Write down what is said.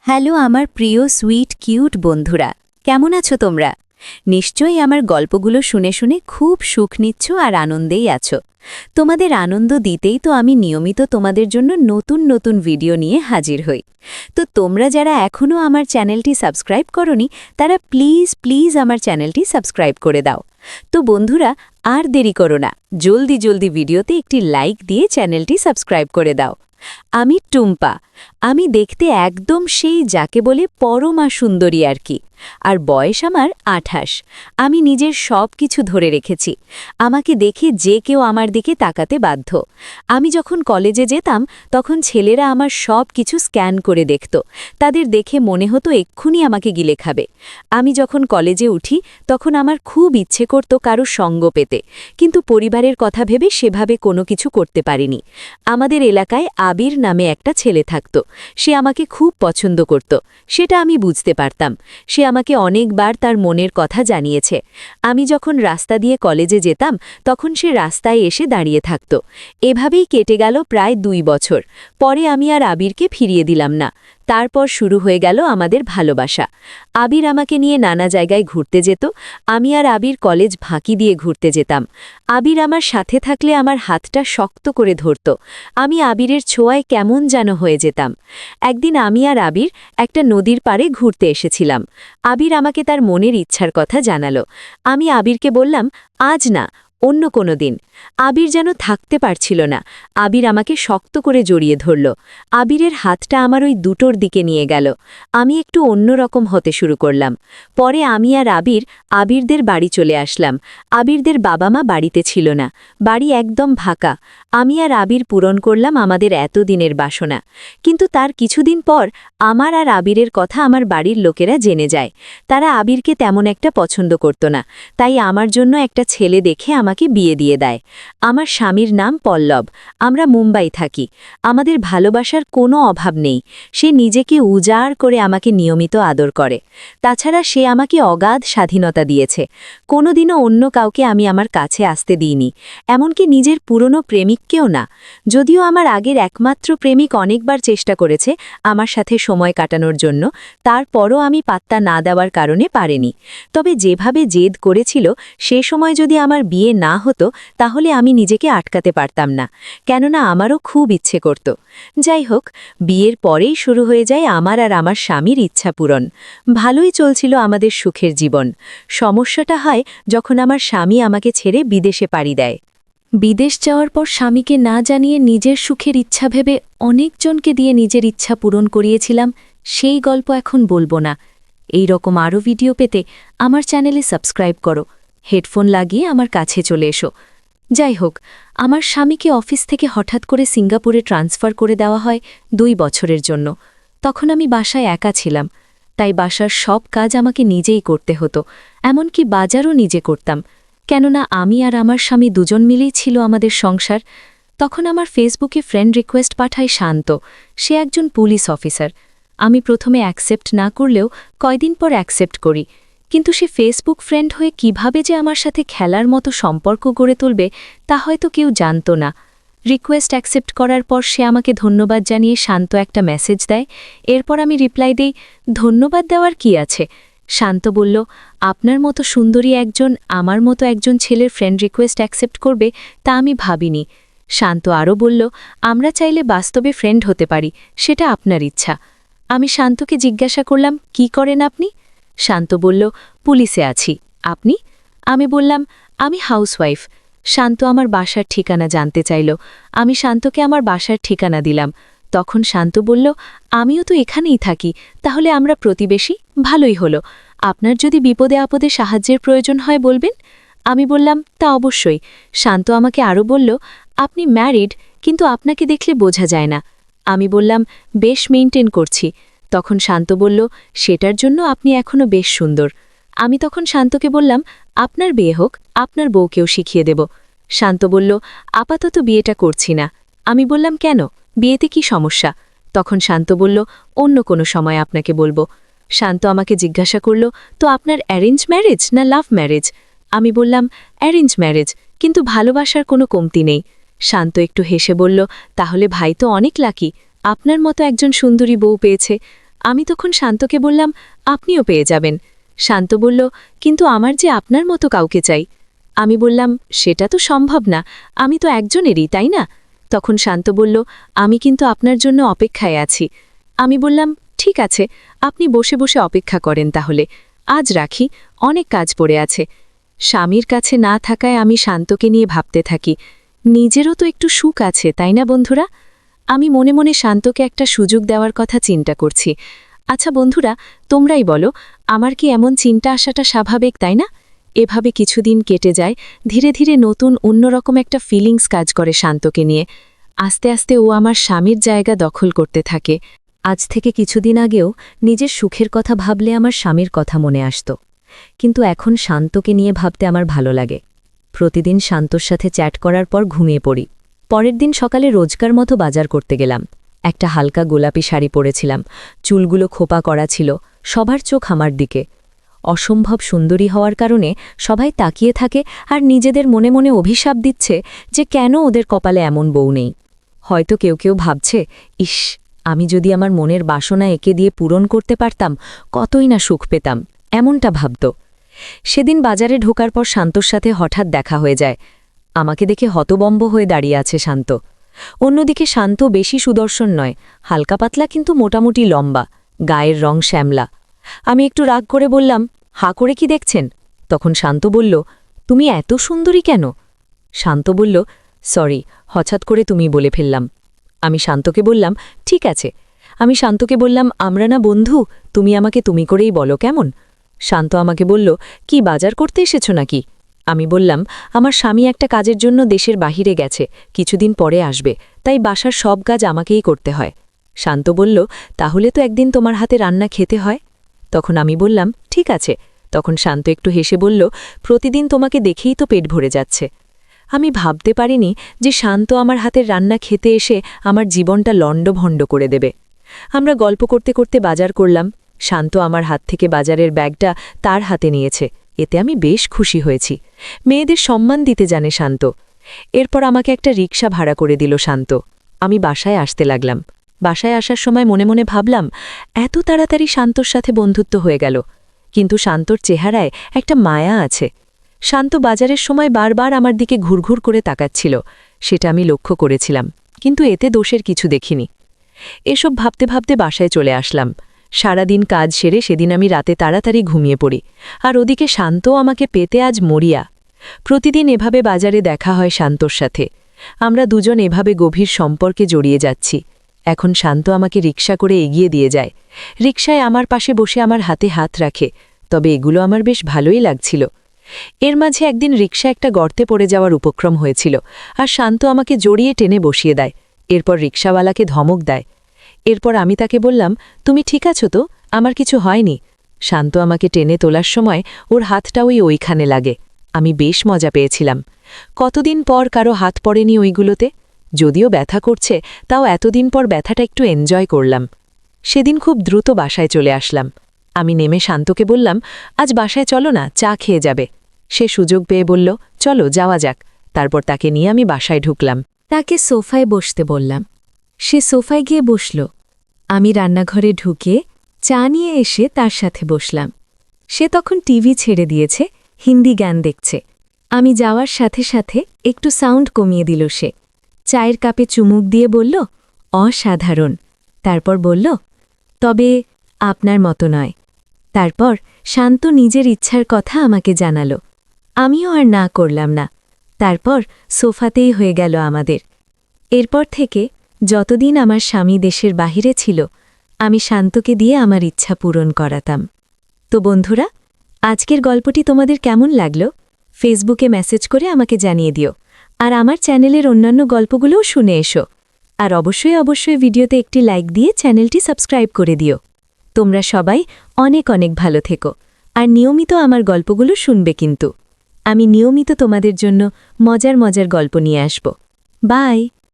Hello আমার প্রিয় sweet cute বন্ধুরা, কেমন আছো তোমরা? নিশ্চয়ই আমার গল্পগুলো শুনে শুনে খুব সুখ নিচ্ছ আর আনন্দেই আছো। তোমাদের আনন্দ দিতেই তো আমি নিয়মিত তোমাদের জন্য নতুন নতুন ভিডিও নিয়ে হাজির হই। তো তোমরা যারা এখনও আমার চ্যানেলটি সাবস্ক্রাইব করনি তারা প্লিজ প্লিজ আমার চ্যানেলটি সাবস্ক্রাইব করে দাও। তো বন্ধুরা, আর দেরি করো না, জলদি জলদি ভিডিওতে একটি লাইক দিয়ে চ্যানেলটি সাবস্ক্রাইব করে দাও। আমি টুম্পা। আমি দেখতে একদম সেই যাকে বলে পরমা সুন্দরী আর কি। আর বয়স আমার 28। আমি নিজের সব কিছু ধরে রেখেছি। আমাকে দেখে যে কেউ আমার দিকে তাকাতে বাধ্য। আমি যখন কলেজে যেতাম তখন ছেলেরা আমার সব কিছু স্ক্যান করে দেখত। তাদের দেখে মনে হতো এক্ষুনি আমাকে গিলে খাবে। আমি যখন কলেজে উঠি তখন আমার খুব ইচ্ছে করত কারো সঙ্গ পেতে, কিন্তু পরিবারের কথা ভেবে সেভাবে কোনো কিছু করতে পারিনি। আমাদের এলাকায় আবির নামে একটা ছেলে থাকত। সে আমাকে খুব পছন্দ করত, সেটা আমি বুঝতে পারতাম। সে আমাকে অনেকবার তার মনের কথা জানিয়েছে। আমি যখন রাস্তা দিয়ে কলেজে যেতাম তখন সে রাস্তায় এসে দাঁড়িয়ে থাকত। এভাবেই কেটে গেল প্রায় 2 বছর। পরে আমি আর আবিরকে ফিরিয়ে দিলাম না। তারপর শুরু হয়ে গেল আমাদের ভালোবাসা। আবির আমাকে নিয়ে নানা জায়গায় ঘুরতে যেত। আমি আর আবির কলেজ ফাঁকি দিয়ে ঘুরতে যেতাম। আবির আমার সাথে থাকলে আমার হাতটা শক্ত করে ধরত। আমি আবিরের ছোঁয়ায় কেমন যেন হয়ে যেতাম। একদিন আমি আর আবির একটা নদীর পাড়ে ঘুরতে এসেছিলাম। আবির আমাকে তার মনের ইচ্ছার কথা জানালো। আমি আবিরকে বললাম, আজ না, অন্য কোনো দিন। আবির যেন থাকতে পারছিল না। আবির আমাকে শক্ত করে জড়িয়ে ধরল। আবিরের হাতটা আমার ওই দুটোর দিকে নিয়ে গেল। আমি একটু অন্যরকম হতে শুরু করলাম। পরে আমি আর আবিরদের বাড়ি চলে আসলাম। আবিরদের বাবা মা বাড়িতে ছিল না। বাড়ি একদম ফাঁকা। আমি আর আবির পূরণ করলাম আমাদের এতদিনের বাসনা। কিন্তু তার কিছুদিন পর আমার আর আবিরের কথা আমার বাড়ির লোকেরা জেনে যায়। তারা আবিরকে তেমন একটা পছন্দ করত না, তাই আমার জন্য একটা ছেলে দেখে আমাকে বিয়ে দিয়ে দেয়। আমার স্বামীর নাম পল্লব। আমরা মুম্বাই থাকি। আমাদের ভালোবাসার কোনো অভাব নেই। সে নিজেকে উজাড় করে আমাকে নিয়মিত আদর করে। তাছাড়া সে আমাকে অগাধ স্বাধীনতা দিয়েছে। কোনোদিনও অন্য কাউকে আমি আমার কাছে আসতে দিইনি, এমনকি নিজের পুরনো প্রেমিককেও না। যদিও আমার আগের একমাত্র প্রেমিক অনেকবার চেষ্টা করেছে আমার সাথে সময় কাটানোর জন্য, তারপরও আমি পাত্তা না দেওয়ার কারণে পারিনি। তবে যেভাবে জেদ করেছিল, সে সময় যদি আমার বিয়ে না হতো তাহলে আমি নিজেকে আটকাতে পারতাম না, কেননা আমারও খুব ইচ্ছে করত। যাই হোক, বিয়ের পরেই শুরু হয়ে যায় আমার আর আমার স্বামীর ইচ্ছা পূরণ। ভালোই চলছিল আমাদের সুখের জীবন। সমস্যাটা হয় যখন আমার স্বামী আমাকে ছেড়ে বিদেশে পাড়ি দেয়। বিদেশ যাওয়ার পর স্বামীকে না জানিয়ে নিজের সুখের ইচ্ছা ভেবে অনেকজনকে দিয়ে নিজের ইচ্ছা পূরণ করিয়েছিলাম, সেই গল্প এখন বলবো না। এই রকম আরও ভিডিও পেতে আমার চ্যানেলে সাবস্ক্রাইব করো। হেডফোন লাগিয়ে আমার কাছে চলে এসো। যাই হোক, আমার স্বামীকে অফিস থেকে হঠাৎ করে সিঙ্গাপুরে ট্রান্সফার করে দেওয়া হয় 2 বছরের জন্য। তখন আমি বাসায় একা ছিলাম, তাই বাসার সব কাজ আমাকে নিজেই করতে হতো। এমনকি বাজারও নিজে করতাম, কেননা আমি আর আমার স্বামী দুজন মিলেই ছিল আমাদের সংসার। তখন আমার ফেসবুকে ফ্রেন্ড রিকোয়েস্ট পাঠায় শান্ত। সে একজন পুলিশ অফিসার। আমি প্রথমে অ্যাকসেপ্ট না করলেও কয়দিন পর অ্যাকসেপ্ট করি। কিন্তু সে ফেসবুক ফ্রেন্ড হয়ে কিভাবে যে আমার সাথে খেলার মতো সম্পর্ক গড়ে তুলবে তা হয়তো কেউ জানত না। রিকোয়েস্ট অ্যাকসেপ্ট করার পর সে আমাকে ধন্যবাদ জানিয়ে শান্ত একটা মেসেজ দেয়। এরপর আমি রিপ্লাই দেই, ধন্যবাদ দেওয়ার কি আছে? শান্ত বলল, আপনার মতো সুন্দরী একজন আমার মতো একজন ছেলের ফ্রেন্ড রিকোয়েস্ট অ্যাকসেপ্ট করবে তা আমি ভাবিনি। শান্ত আরও বলল, আমরা চাইলে বাস্তবে ফ্রেন্ড হতে পারি, সেটা আপনার ইচ্ছা। আমি শান্তকে জিজ্ঞাসা করলাম, কি করেন আপনি? শান্ত বলল, পুলিশে আছি। আপনি? আমি বললাম, আমি হাউসওয়াইফ। শান্ত আমার বাসার ঠিকানা জানতে চাইল। আমি শান্তকে আমার বাসার ঠিকানা দিলাম। তখন শান্ত বলল, আমিও তো এখানেই থাকি, তাহলে আমরা প্রতিবেশী, ভালোই হলো। আপনার যদি বিপদে আপদে সাহায্যের প্রয়োজন হয় বলবেন। আমি বললাম, তা অবশ্যই। শান্ত আমাকে আরও বলল, আপনি ম্যারিড, কিন্তু আপনাকে দেখলে বোঝা যায় না। আমি বললাম, বেশ মেইনটেইন করছি। তখন শান্ত বলল, সেটার জন্য আপনি এখনও বেশ সুন্দর। আমি তখন শান্তকে বললাম, আপনার বিয়ে হোক, আপনার বউকেও শিখিয়ে দেব। শান্ত বলল, আপাতত বিয়েটা করছি না। আমি বললাম, কেন? বিয়েতে কি সমস্যা? তখন শান্ত বলল, অন্য কোনো সময় আপনাকে বলবো। শান্ত আমাকে জিজ্ঞাসা করল, তো আপনার অ্যারেঞ্জ ম্যারেজ না লাভ ম্যারেজ? আমি বললাম, অ্যারেঞ্জ ম্যারেজ, কিন্তু ভালোবাসার কোনো কমতি নেই। শান্ত একটু হেসে বলল, তাহলে ভাই তো অনেক লাকি, আপনার মতো একজন সুন্দরী বউ পেয়েছে। আমি তখন শান্তকে বললাম, আপনিও পেয়ে যাবেন। শান্ত বলল, কিন্তু আমার যে আপনার মতো কাউকে চাই। আমি বললাম, সেটা তো সম্ভব না, আমি তো একজনেরই, তাই না? তখন শান্ত বলল, আমি কিন্তু আপনার জন্য অপেক্ষায় আছি। আমি বললাম, ঠিক আছে, আপনি বসে বসে অপেক্ষা করেন তাহলে। আজ রাখি, অনেক কাজ পড়ে আছে। স্বামীর কাছে না থাকায় আমি শান্তকে নিয়ে ভাবতে থাকি, নিজেরও তো একটু সুখ আছে, তাই না বন্ধুরা? আমি মনে মনে শান্তকে একটা সুযোগ দেওয়ার কথা চিন্তা করছি। আচ্ছা বন্ধুরা, তোমরাই বলো, আমার কি এমন চিন্তা আসাটা স্বাভাবিক, তাই না? এভাবে কিছুদিন কেটে যায়, ধীরে ধীরে নতুন অন্যরকম একটা ফিলিংস কাজ করে শান্তকে নিয়ে। আস্তে আস্তে ও আমার স্বামীর জায়গা দখল করতে থাকে। আজ থেকে কিছুদিন আগেও নিজের সুখের কথা ভাবলে আমার স্বামীর কথা মনে আসত, কিন্তু এখন শান্তকে নিয়ে ভাবতে আমার ভালো লাগে। প্রতিদিন শান্তর সাথে চ্যাট করার পর ঘুমিয়ে পড়ি। পরের দিন সকালে রোজকার মতো বাজার করতে গেলাম। একটা হালকা গোলাপি শাড়ি পরেছিলাম, চুলগুলো খোপা করা ছিল, সবার চোখ আমার দিকে। অসম্ভব সুন্দরী হওয়ার কারণে সবাই তাকিয়ে থাকে আর নিজেদের মনে মনে অভিশাপ দিচ্ছে যে কেন ওদের কপালে এমন বউ নেই। হয়তো কেউ কেউ ভাবছে, ইস, আমি যদি আমার মনের বাসনা একে দিয়ে পূরণ করতে পারতাম, কতই না সুখ পেতাম, এমনটা ভাবত। সেদিন বাজারে ঢোকার পর শান্তর সাথে হঠাৎ দেখা হয়ে যায়। আমাকে দেখে হতবম্ব হয়ে দাঁড়িয়ে আছে শান্ত। অন্যদিকে শান্ত বেশি সুদর্শন নয়, হালকা পাতলা কিন্তু মোটামুটি লম্বা, গায়ের রং শ্যামলা। আমি একটু রাগ করে বললাম, হা করে কি দেখছেন? তখন শান্ত বলল, তুমি এত সুন্দরী কেন? শান্ত বলল, সরি, হঠাৎ করে তুমি বলে ফেললাম। আমি শান্তকে বললাম, ঠিক আছে। আমি শান্তকে বললাম, আমরা না বন্ধু, তুমি আমাকে তুমি করেই বলো কেমন? শান্ত আমাকে বলল, কি বাজার করতে এসেছো নাকি? আমি বললাম, আমার স্বামী একটা কাজের জন্য দেশের বাহিরে গেছে, কিছুদিন পরে আসবে, তাই বাসার সব কাজ আমাকেই করতে হয়। শান্ত বলল, তাহলে তো একদিন তোমার হাতে রান্না খেতে হয়। তখন আমি বললাম, ঠিক আছে। তখন শান্ত একটু হেসে বলল, প্রতিদিন তোমাকে দেখেই তো পেট ভরে যাচ্ছে। আমি ভাবতে পারিনি যে শান্ত আমার হাতের রান্না খেতে এসে আমার জীবনটা লণ্ডভণ্ড করে দেবে। আমরা গল্প করতে করতে বাজার করলাম। শান্ত আমার হাত থেকে বাজারের ব্যাগটা তার হাতে নিয়েছে, এতে আমি বেশ খুশি হয়েছি। মেয়েদের সম্মান দিতে জানে শান্ত। এরপর আমাকে একটা রিকশা ভাড়া করে দিল শান্ত। আমি বাসায় আসতে লাগলাম। বাসায় আসার সময় মনে মনে ভাবলাম, এত তাড়াতাড়ি শান্তর সাথে বন্ধুত্ব হয়ে গেল, কিন্তু শান্তর চেহারায় একটা মায়া আছে। শান্ত বাজারের সময় বারবার আমার দিকে ঘুরঘুর করে তাকাচ্ছিল, সেটা আমি লক্ষ্য করেছিলাম, কিন্তু এতে দোষের কিছু দেখিনি। এসব ভাবতে ভাবতে বাসায় চলে আসলাম। সারাদিন কাজ সেরে সেদিন আমি রাতে তাড়াতাড়ি ঘুমিয়ে পড়ি, আর ওদিকে শান্তও আমাকে পেতে আজ মরিয়া। প্রতিদিন এভাবে বাজারে দেখা হয় শান্তর সাথে। আমরা দুজন এভাবে গভীর সম্পর্কে জড়িয়ে যাচ্ছি। এখন শান্ত আমাকে রিকশা করে এগিয়ে দিয়ে যায়। রিকশায় আমার পাশে বসে আমার হাতে হাত রাখে, তবে এগুলো আমার বেশ ভালোই লাগছিল। এর মাঝে একদিন রিকশা একটা গর্তে পড়ে যাওয়ার উপক্রম হয়েছিল, আর শান্ত আমাকে জড়িয়ে টেনে বসিয়ে দেয়। এরপর রিকশাওয়ালাকে ধমক দেয়। এরপর আমি তাকে বললাম, তুমি ঠিক আছো তো? আমার কিছু হয়নি। শান্ত আমাকে টেনে তোলার সময় ওর হাতটা ওইখানে লাগে। আমি বেশ মজা পেয়েছিলাম। কতদিন পর কারো হাত পড়েনি ওইগুলোতে। যদিও ব্যথা করছে, তাও এতদিন পর ব্যথাটা একটু এনজয় করলাম। সেদিন খুব দ্রুত বাসায় চলে আসলাম। আমি নেমে শান্তকে বললাম, আজ বাসায় চলো না, চা খেয়ে যাবে। সে সুযোগ পেয়ে বলল, চলো যাওয়া যাক। তারপর তাকে নিয়ে আমি বাসায় ঢুকলাম। তাকে সোফায় বসতে বললাম। সে সোফায় গিয়ে বসল। আমি রান্নাঘরে ঢুকে চা নিয়ে এসে তার সাথে বসলাম। সে তখন টিভি ছেড়ে দিয়েছে, হিন্দি গান দেখছে। আমি যাওয়ার সাথে সাথে একটু সাউন্ড কমিয়ে দিল সে। চায়ের কাপে চুমুক দিয়ে বলল, অসাধারণ। তারপর বলল, তবে আপনার মতো নয়। তারপর শান্ত নিজের ইচ্ছার কথা আমাকে জানালো। আমিও আর না করলাম না। তারপর সোফাতেই হয়ে গেল আমাদের। এরপর থেকে যতদিন আমার স্বামী দেশের বাহিরে ছিল, আমি শান্তকে দিয়ে আমার ইচ্ছা পূরণ করাতাম। তো বন্ধুরা, আজকের গল্পটি তোমাদের কেমন লাগলো? ফেসবুকে মেসেজ করে আমাকে জানিয়ে দিও, আর আমার চ্যানেলের অন্যান্য গল্পগুলোও শুনে এসো। আর অবশ্যই ভিডিওতে একটি লাইক দিয়ে চ্যানেলটি সাবস্ক্রাইব করে দিও। তোমরা সবাই অনেক অনেক ভালো থেকো, আর নিয়মিত আমার গল্পগুলো শুনবে কিন্তু। আমি নিয়মিত তোমাদের জন্য মজার মজার গল্প নিয়ে আসব। বাই।